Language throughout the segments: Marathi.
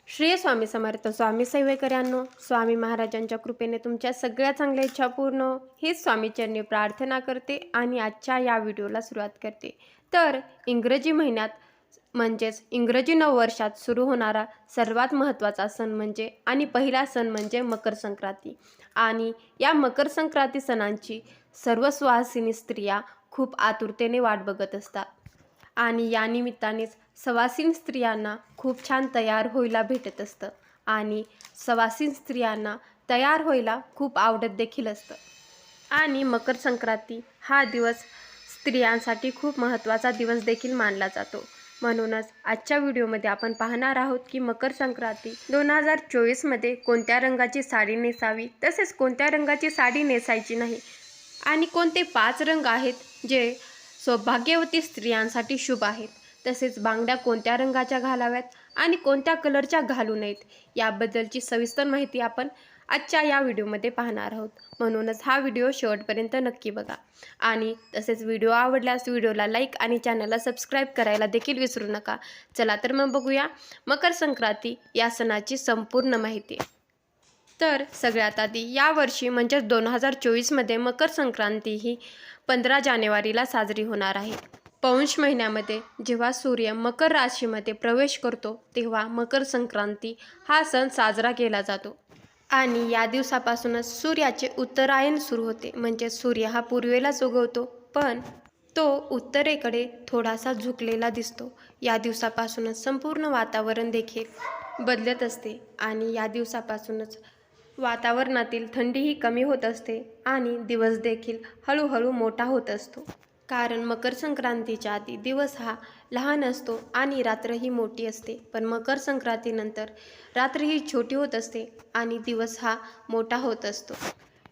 श्री स्वामी समर्थ स्वामी सेवेकऱ्यांनो, स्वामी महाराजांच्या कृपेने तुमच्या सगळ्या चांगल्या इच्छा पूर्ण हो, हीच स्वामीचरणी प्रार्थना करते आणि आजच्या या व्हिडिओला सुरुवात करते. तर इंग्रजी महिन्यात म्हणजेच इंग्रजी नववर्षात सुरू होणारा सर्वात महत्त्वाचा सण म्हणजे आणि पहिला सण म्हणजे मकर संक्रांती. आणि या मकर संक्रांती सणांची सर्व सुवासिनी स्त्रिया खूप आतुरतेने वाट बघत असतात. आणि या निमित्तानेच सवासीन स्त्रियांना खूप छान तयार व्हायला भेटत असतं आणि सवासीन स्त्रियांना तयार व्हायला खूप आवडत देखील असतं. आणि मकर संक्रांती हा दिवस स्त्रियांसाठी खूप महत्त्वाचा दिवस देखील मानला जातो. म्हणूनच आजच्या व्हिडिओमध्ये आपण पाहणार आहोत की मकर संक्रांती 2024मध्ये कोणत्या रंगाची साडी नेसावी, तसेच कोणत्या रंगाची साडी नेसायची नाही आणि कोणते 5 रंग आहेत जे सौभाग्यवती स्त्रियांसाठी शुभ आहेत. तसेच बांगड्या कोणत्या रंगाच्या घालाव्यात आणि कोणत्या कलरच्या घालू नयेत याबद्दलची सविस्तर माहिती आपण आजच्या या व्हिडिओमध्ये पाहणार आहोत. म्हणूनच हा व्हिडिओ शेवटपर्यंत नक्की बघा. आणि तसेच व्हिडिओ आवडल्यास व्हिडिओला लाईक आणि चॅनलला सबस्क्राईब करायला देखील विसरू नका. चला तर मग बघूया मकर संक्रांती या सणाची संपूर्ण माहिती. तर सगळ्यात आधी यावर्षी म्हणजेच 2024मध्ये मकर संक्रांती ही 15 जानेवारीला साजरी होणार आहे. पौष महिन्यामध्ये जेव्हा सूर्य मकर राशीमध्ये प्रवेश करतो तेव्हा मकर संक्रांती हा सण साजरा केला जातो. आणि या दिवसापासूनच सूर्याचे उत्तरायण सुरू होते. म्हणजे सूर्य हा पूर्वेलाच उगवतो पण तो उत्तरेकडे थोडासा झुकलेला दिसतो. या दिवसापासूनच संपूर्ण वातावरण देखील बदलत असते आणि या दिवसापासूनच वातावरणातील थंडीही कमी होत असते आणि दिवस देखील हळूहळू मोठा होत असतो. कारण मकर संक्रांतीच्या आधी दिवस हा लहान असतो आणि रात्रही मोठी असते, पण मकर संक्रांतीनंतर रात्रही छोटी होत असते आणि दिवस हा मोठा होत असतो.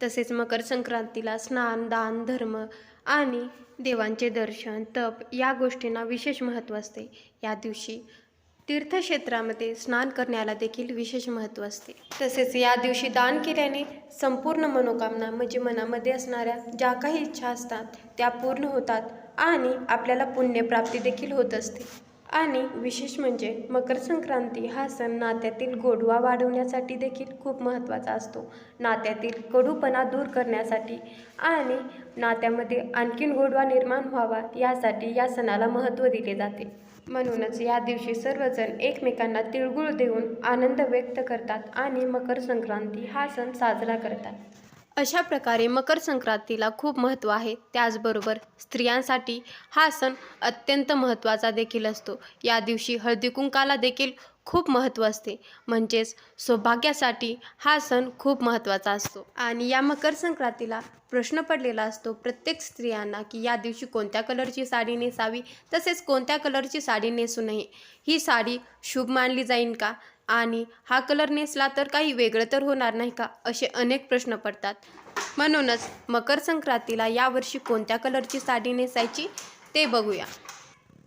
तसेच मकर संक्रांतीला स्नान, दान, धर्म आणि देवांचे दर्शन, तप या गोष्टींना विशेष महत्त्व असते. या दिवशी तीर्थक्षेत्रामध्ये स्नान करण्याला देखील विशेष महत्त्व असते. तसेच या दिवशी दान केल्याने संपूर्ण मनोकामना म्हणजे मनामध्ये असणाऱ्या ज्या काही इच्छा असतात त्या पूर्ण होतात आणि आपल्याला पुण्यप्राप्ती देखील होत असते. आणि विशेष म्हणजे मकर संक्रांती हा सण नात्यातील गोडवा वाढवण्यासाठी देखील खूप महत्त्वाचा असतो. नात्यातील कडूपणा दूर करण्यासाठी आणि नात्यामध्ये आणखीन गोडवा निर्माण व्हावा यासाठी या सणाला महत्त्व दिले जाते. म्हणूनच या दिवशी सर्वजण एकमेकांना तिळगुळ देऊन आनंद व्यक्त करतात आणि मकर संक्रांती हा सण साजरा करतात. अशा प्रकारे मकर संक्रांतीला खूप महत्त्व आहे. त्याचबरोबर स्त्रियांसाठी हा सण अत्यंत महत्त्वाचा देखील असतो. या दिवशी हळदीकुंकाला देखील खूप महत्त्व असते. म्हणजेच सौभाग्यासाठी हा सण खूप महत्त्वाचा असतो. आणि या मकर संक्रांतीला प्रश्न पडलेला असतो प्रत्येक स्त्रियांना की या दिवशी कोणत्या कलरची साडी नेसावी, तसेच कोणत्या कलरची साडी नेसू नये. ही साडी शुभ मानली जाईल का आणि हा कलर नेसला तर काही वेगळं तर होणार नाही का, असे अनेक प्रश्न पडतात. म्हणूनच मकर संक्रांतीला यावर्षी कोणत्या कलरची साडी नेसायची ते बघूया.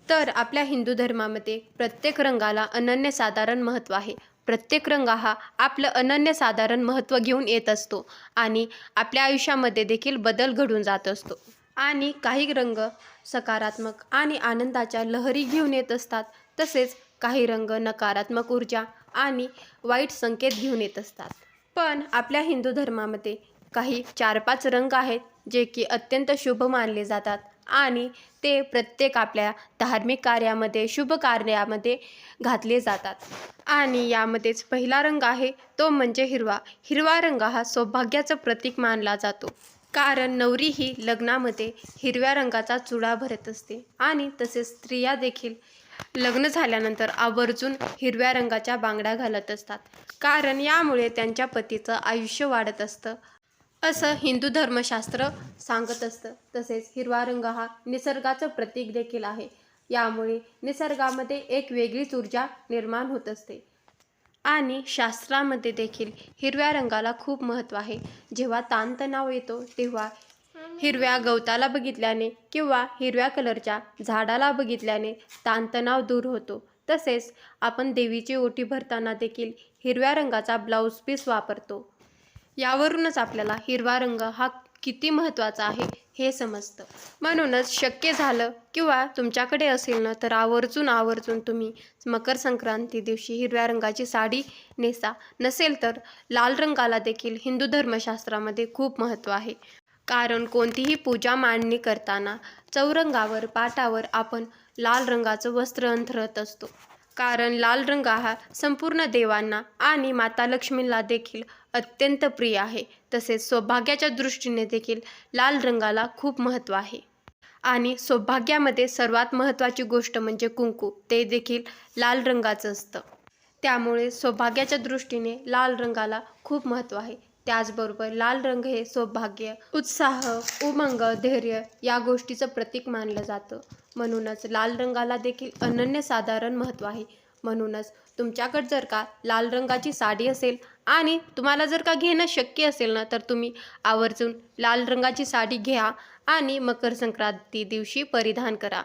तर आपल्या हिंदू धर्मामध्ये प्रत्येक रंगाला अनन्यसाधारण महत्त्व आहे. प्रत्येक रंग हा आपलं अनन्यसाधारण महत्त्व घेऊन येत असतो आणि आपल्या आयुष्यामध्ये देखील बदल घडून जात असतो. आणि काही रंग सकारात्मक आणि आनंदाच्या लहरी घेऊन येत असतात, तसेच काही रंग नकारात्मक ऊर्जा आणि वाईट संकेत घेऊन येत असतात. पण आपल्या हिंदू धर्मामध्ये काही 4-5 रंग आहेत जे की अत्यंत शुभ मानले जातात आणि ते प्रत्येक आपल्या धार्मिक कार्यामध्ये, शुभ कार्यामध्ये घातले जातात. आणि यामध्येच पहिला रंग आहे तो म्हणजे हिरवा. हिरवा रंग हा सौभाग्याचं प्रतीक मानला जातो. कारण नवरी ही लग्नामध्ये हिरव्या रंगाचा चुडा भरत असते आणि तसेच स्त्रिया देखील लग्न झाल्यानंतर आवर्जून हिरव्या रंगाच्या बांगड्या घालत असतात. कारण यामुळे त्यांच्या पतीचं आयुष्य वाढत असतं असं हिंदू धर्मशास्त्र सांगत असतं. तसेच हिरवा रंग हा निसर्गाचं प्रतीक देखील आहे. यामुळे निसर्गामध्ये एक वेगळीच ऊर्जा निर्माण होत असते. आणि शास्त्रामध्ये देखील हिरव्या रंगाला खूप महत्त्व आहे. जेव्हा ताणतणाव येतो तेव्हा हिरव्या गवताला बघितल्याने किंवा हिरव्या कलरच्या झाडाला बघितल्याने ताणतणाव दूर होतो. तसेच आपण देवीची ओटी भरताना देखील हिरव्या रंगाचा ब्लाऊज पीस वापरतो. यावरूनच आपल्याला हिरवा रंग हा किती महत्त्वाचा आहे हे समजतं. म्हणूनच शक्य झालं किंवा तुमच्याकडे असेल ना तर आवर्जून तुम्ही मकर संक्रांती दिवशी हिरव्या रंगाची साडी नेसा. नसेल तर लाल रंगाला देखील हिंदू धर्मशास्त्रामध्ये खूप महत्त्व आहे. कारण कोणतीही पूजा मांडणी करताना चौरंगावर पाटावर आपण लाल रंगाचं वस्त्र अंथरत असतो. कारण लाल रंग हा संपूर्ण देवांना आणि माता लक्ष्मीला देखील अत्यंत प्रिय आहे. तसेच सौभाग्याच्या दृष्टीने देखील लाल रंगाला खूप महत्त्व आहे. आणि सौभाग्यामध्ये सर्वात महत्त्वाची गोष्ट म्हणजे कुंकू, ते देखील लाल रंगाचं असतं. त्यामुळे सौभाग्याच्या दृष्टीने लाल रंगाला खूप महत्त्व आहे. त्याचबरोबर लाल रंग हे सौभाग्य, उत्साह, उमंग, धैर्य या गोष्टीचं प्रतीक मानलं जातं. म्हणूनच लाल रंगाला देखील अनन्यसाधारण महत्त्व आहे. म्हणूनच तुमच्याकडे जर का लाल रंगाची साडी असेल आणि तुम्हाला जर का घेणं शक्य असेल ना तर तुम्ही आवर्जून लाल रंगाची साडी घ्या आणि मकर संक्रांती दिवशी परिधान करा.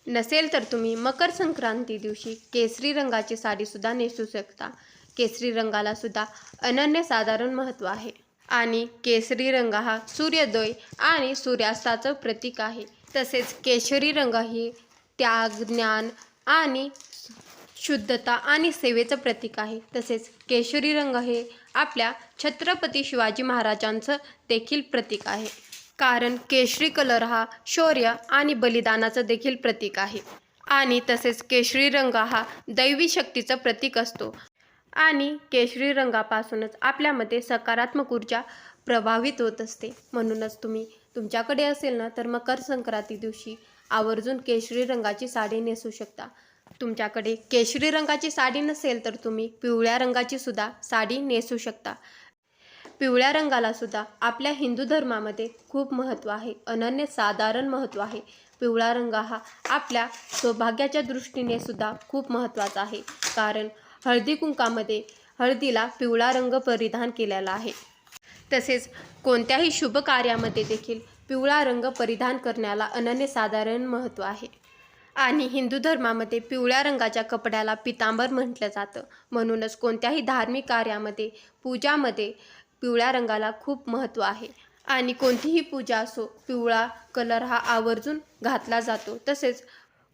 नसेल तर तुम्ही मकर संक्रांती दिवशी केसरी रंगाची साडीसुद्धा नेसू शकता. केसरी रंगाला सुद्धा अनन्यसाधारण महत्त्व आहे. आणि केसरी रंग हा सूर्योदय आणि सूर्यास्ताचं प्रतीक आहे. तसेच केशरी रंग हे त्याग, ज्ञान आणि शुद्धता आणि सेवेचं प्रतीक आहे. तसेच केशरी रंग हे आपल्या छत्रपती शिवाजी महाराजांचं देखील प्रतीक आहे. कारण केशरी कलर हा शौर्य आणि बलिदानाचं देखील प्रतीक आहे. आणि तसेच केशरी रंग हा दैवी शक्तीचं प्रतीक असतो. आणि केशरी रंगापासूनच आपल्यामध्ये सकारात्मक ऊर्जा प्रभावित होत असते. म्हणूनच तुम्ही तुमच्याकडे असेल ना तर मकर संक्रांती दिवशी आवर्जून केशरी रंगाची साडी नेसू शकता. तुमच्याकडे केशरी रंगाची साडी नसेल तर तुम्ही पिवळ्या रंगाची सुद्धा साडी नेसू शकता. पिवळ्या रंगाला सुद्धा आपल्या हिंदू धर्मामध्ये खूप महत्त्व आहे, अनन्यसाधारण महत्त्व आहे. पिवळा रंग हा आपल्या सौभाग्याच्या दृष्टीने सुद्धा खूप महत्त्वाचा आहे. कारण हळदी कुंकामध्ये हळदीला पिवळा रंग परिधान केलेला आहे. तसेच कोणत्याही शुभ कार्यामध्ये देखील पिवळा रंग परिधान करण्याला अनन्यसाधारण महत्त्व आहे. आणि हिंदू धर्मामध्ये पिवळ्या रंगाच्या कपड्याला पितांबर म्हटलं जातं. म्हणूनच कोणत्याही धार्मिक कार्यामध्ये, पूजामध्ये पिवळ्या रंगाला खूप महत्त्व आहे. आणि कोणतीही पूजा असो, पिवळा कलर हा आवर्जून घातला जातो. तसेच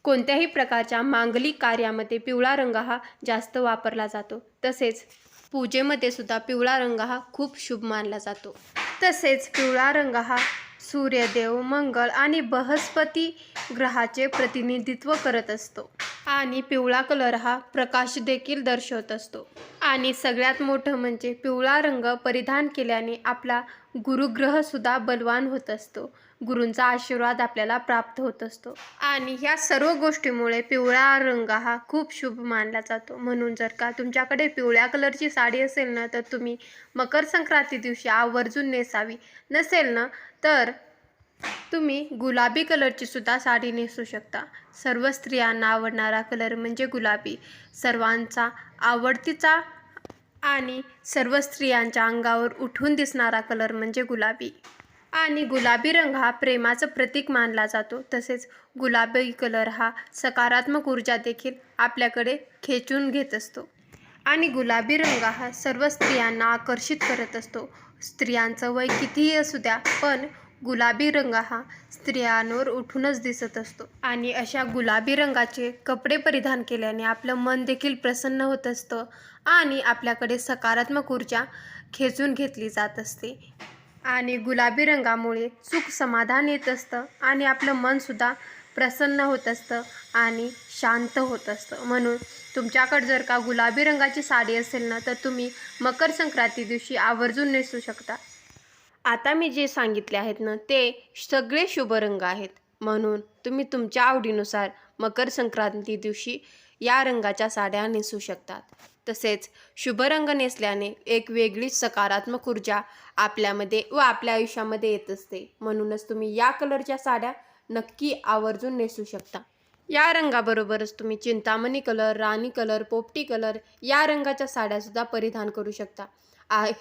कोणत्याही प्रकारच्या मांगलिक कार्यामध्ये पिवळा रंग हा जास्त वापरला जातो. तसेच पूजेमध्ये सुद्धा पिवळा रंग हा खूप शुभ मानला जातो. तसेच पिवळा रंग हा सूर्यदेव, मंगळ आणि बृहस्पती ग्रहाचे प्रतिनिधित्व करत असतो. आणि पिवळा कलर हा प्रकाश देखील दर्शवत असतो. आणि सगळ्यात मोठं म्हणजे पिवळा रंग परिधान केल्याने आपला गुरुग्रह सुद्धा बलवान होत असतो. गुरूंचा आशीर्वाद आपल्याला प्राप्त होत असतो. आणि ह्या सर्व गोष्टीमुळे पिवळा रंग हा खूप शुभ मानला जातो. म्हणून जर का तुमच्याकडे पिवळ्या कलरची साडी असेल ना तर तुम्ही मकर संक्रांती दिवशी आवर्जून नेसावी. नसेल ना तर तुम्ही गुलाबी कलरची सुद्धा साडी नेसू शकता. सर्व स्त्रियांना आवडणारा कलर म्हणजे गुलाबी. सर्वांचा आवडतीचा आणि सर्व स्त्रियांच्या अंगावर उठून दिसणारा कलर म्हणजे गुलाबी. आणि गुलाबी रंग हा प्रेमाचं प्रतीक मानला जातो. तसेच गुलाबी कलर हा सकारात्मक ऊर्जा देखील आपल्याकडे खेचून घेत असतो. आणि गुलाबी रंग हा सर्व स्त्रियांना आकर्षित करत असतो. स्त्रियांचं वय कितीही असू द्या, पण गुलाबी रंग हा स्त्रियांवर उठूनच दिसत असतो. आणि अशा गुलाबी रंगाचे कपडे परिधान केल्याने आपलं मन देखील प्रसन्न होत असतं आणि आपल्याकडे सकारात्मक ऊर्जा खेचून घेतली जात असते. आणि गुलाबी रंगामुळे सुख समाधान येत असतं आणि आपलं मनसुद्धा प्रसन्न होत असतं आणि शांत होत असतं. म्हणून तुमच्याकडे जर का गुलाबी रंगाची साडी असेल ना तर तुम्ही मकर संक्रांती दिवशी आवर्जून नेसू शकता. आता मी जे सांगितले आहेत ना ते सगळे शुभ रंग आहेत. म्हणून तुम्ही तुमच्या आवडीनुसार मकर संक्रांती दिवशी या रंगाच्या साड्या नेसू शकतात. तसेच शुभ रंग नेसल्याने एक वेगळीच सकारात्मक ऊर्जा आपल्यामध्ये व आपल्या आयुष्यामध्ये येत असते. म्हणूनच तुम्ही या कलरच्या साड्या नक्की आवर्जून नेसू शकता. या रंगाबरोबरच तुम्ही चिंतामणी कलर, राणी कलर, पोपटी कलर या रंगाच्या साड्यासुद्धा परिधान करू शकता.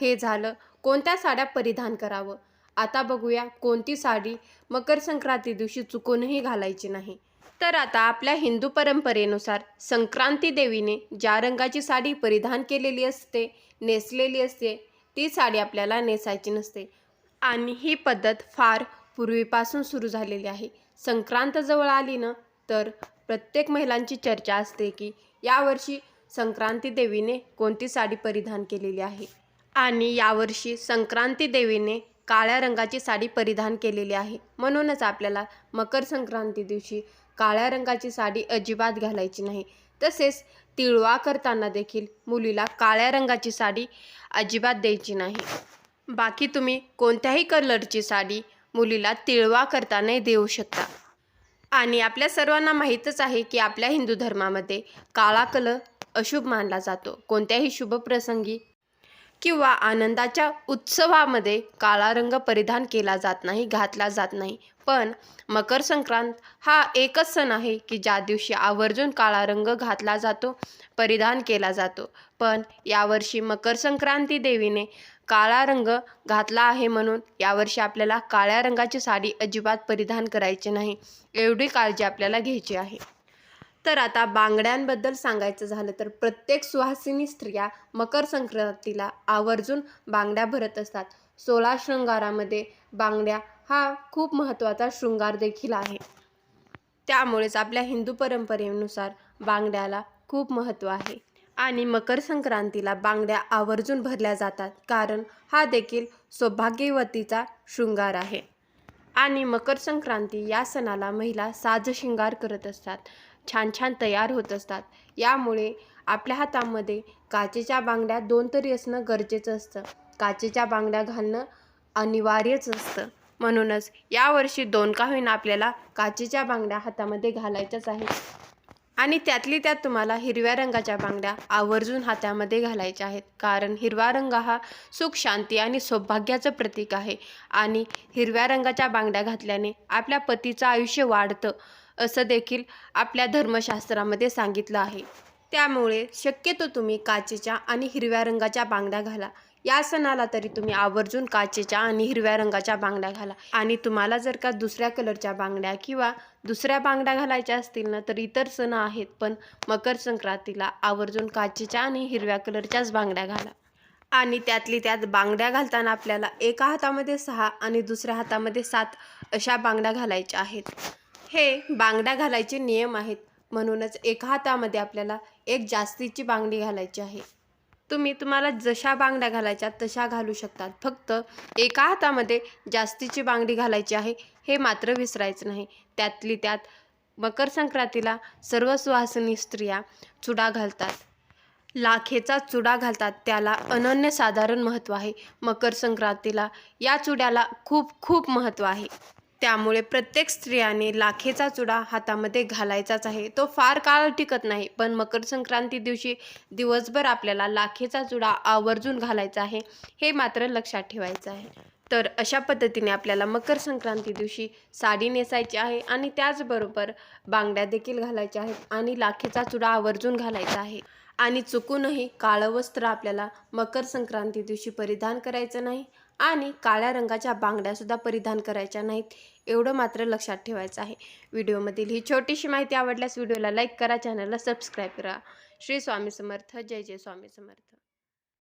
हे झालं कोणत्या साड्या परिधान करावं. आता बघूया कोणती साडी मकर संक्रांती दिवशी चुकूनही घालायची नाही. तर आता आपल्या हिंदू परंपरेनुसार संक्रांती देवीने ज्या रंगाची साडी परिधान केलेली असते, नेसलेली असते, ती साडी आपल्याला नेसायची नसते. आणि ही पद्धत फार पूर्वीपासून सुरू झालेली आहे. संक्रांत जवळ आली ना तर प्रत्येक महिलांची चर्चा असते की यावर्षी संक्रांती देवीने कोणती साडी परिधान केलेली आहे. आणि यावर्षी संक्रांती देवीने काळ्या रंगाची साडी परिधान केलेली आहे. म्हणूनच आपल्याला मकर संक्रांती दिवशी काळ्या रंगाची साडी अजिबात घालायची नाही. तसेच तिळवा करताना देखील मुलीला काळ्या रंगाची साडी अजिबात द्यायची नाही. बाकी तुम्ही कोणत्याही कलरची साडी मुलीला तिळवा करताना देऊ शकता. आणि आपल्या सर्वांना माहीतच आहे की आपल्या हिंदू धर्मामध्ये काळा कलर अशुभ मानला जातो. कोणत्याही शुभ प्रसंगी किंवा आनंदाच्या उत्सवामध्ये काळा रंग परिधान केला जात नाही, घातला जात नाही. पण मकर संक्रांत हा एकच सण आहे की ज्या दिवशी आवर्जून काळा रंग घातला जातो, परिधान केला जातो. पण यावर्षी मकर संक्रांती देवीने काळा रंग घातला आहे म्हणून यावर्षी आपल्याला काळ्या रंगाची साडी अजिबात परिधान करायची नाही. एवढी काळजी आपल्याला घ्यायची आहे. तर आता बांगड्यांबद्दल सांगायचं झालं तर प्रत्येक सुहासिनी स्त्रिया मकर संक्रांतीला आवर्जून बांगड्या भरत असतात. 16 शृंगारामध्ये बांगड्या हा खूप महत्त्वाचा शृंगार देखील आहे. त्यामुळेच आपल्या हिंदू परंपरेनुसार बांगड्याला खूप महत्त्व आहे. आणि मकर संक्रांतीला बांगड्या आवर्जून भरल्या जातात कारण हा देखील सौभाग्यवतीचा शृंगार आहे. आणि मकर संक्रांती या सणाला महिला साजशृंगार करत असतात, छान छान तयार होत असतात. यामुळे आपल्या हातामध्ये काचेच्या बांगड्या 2 तरी असणं गरजेचं असतं. काचेच्या बांगड्या घालणं अनिवार्यच असतं. म्हणूनच यावर्षी 2 का होईना आपल्याला काचेच्या बांगड्या हातामध्ये घालायच्याच आहेत. आणि त्यातली त्यात तुम्हाला हिरव्या रंगाच्या बांगड्या आवर्जून हातामध्ये घालायच्या आहेत. कारण हिरवा रंग हा सुख, शांती आणि सौभाग्याचं प्रतीक आहे. आणि हिरव्या रंगाच्या बांगड्या घातल्याने आपल्या पतीचं आयुष्य वाढतं असं देखील आपल्या धर्मशास्त्रामध्ये सांगितलं आहे. त्यामुळे शक्यतो तुम्ही काचेच्या आणि हिरव्या रंगाच्या बांगड्या घाला. या सणाला तरी तुम्ही आवर्जून काचेच्या आणि हिरव्या रंगाच्या बांगड्या घाला. आणि तुम्हाला जर का दुसऱ्या कलरच्या बांगड्या किंवा दुसऱ्या बांगड्या घालायच्या असतील ना तर इतर सण आहेत, पण मकर संक्रांतीला आवर्जून काचेच्या आणि हिरव्या कलरच्याच बांगड्या घाला. आणि त्यातली त्यात बांगड्या घालताना आपल्याला एका हातामध्ये 6 आणि दुसऱ्या हातामध्ये 7 अशा बांगड्या घालायच्या आहेत. हे बांगड्या घालायचे नियम आहेत. म्हणूनच एका हातामध्ये आपल्याला एक जास्तीची बांगडी घालायची आहे. तुम्हाला जशा बांगड्या घालायच्या तशा घालू शकतात. फक्त एका हातामध्ये जास्तीची बांगडी घालायची आहे, हे मात्र विसरायचं नाही. त्यातली त्यात मकर संक्रांतीला सर्व सुहासिनी स्त्रिया चुडा घालतात, लाखेचा चुडा घालतात. त्याला अनन्यसाधारण महत्त्व आहे. मकर संक्रांतीला या चुड्याला खूप खूप महत्त्व आहे. त्यामुळे प्रत्येक स्त्रियाने लाखेचा चुडा हातामध्ये घालायचाच आहे. तो फार काळ टिकत नाही, पण मकर संक्रांती दिवशी दिवसभर आपल्याला लाखेचा चुडा आवर्जून घालायचा आहे, हे मात्र लक्षात ठेवायचं आहे. तर अशा पद्धतीने आपल्याला मकर संक्रांती दिवशी साडी नेसायची आहे आणि त्याचबरोबर बांगड्या देखील घालायच्या आहेत आणि लाखेचा चुडा आवर्जून घालायचा आहे. आणि चुकूनही काळं वस्त्र आपल्याला मकर संक्रांती दिवशी परिधान करायचं नाही आणि काळ्या रंगाच्या बांगड्यासुद्धा परिधान करायच्या नाहीत, एवढं मात्र लक्षात ठेवायचं आहे. व्हिडिओमधील ही छोटीशी माहिती आवडल्यास व्हिडिओला लाईक करा, चॅनलला सबस्क्राईब करा. श्री स्वामी समर्थ. जय जय स्वामी समर्थ.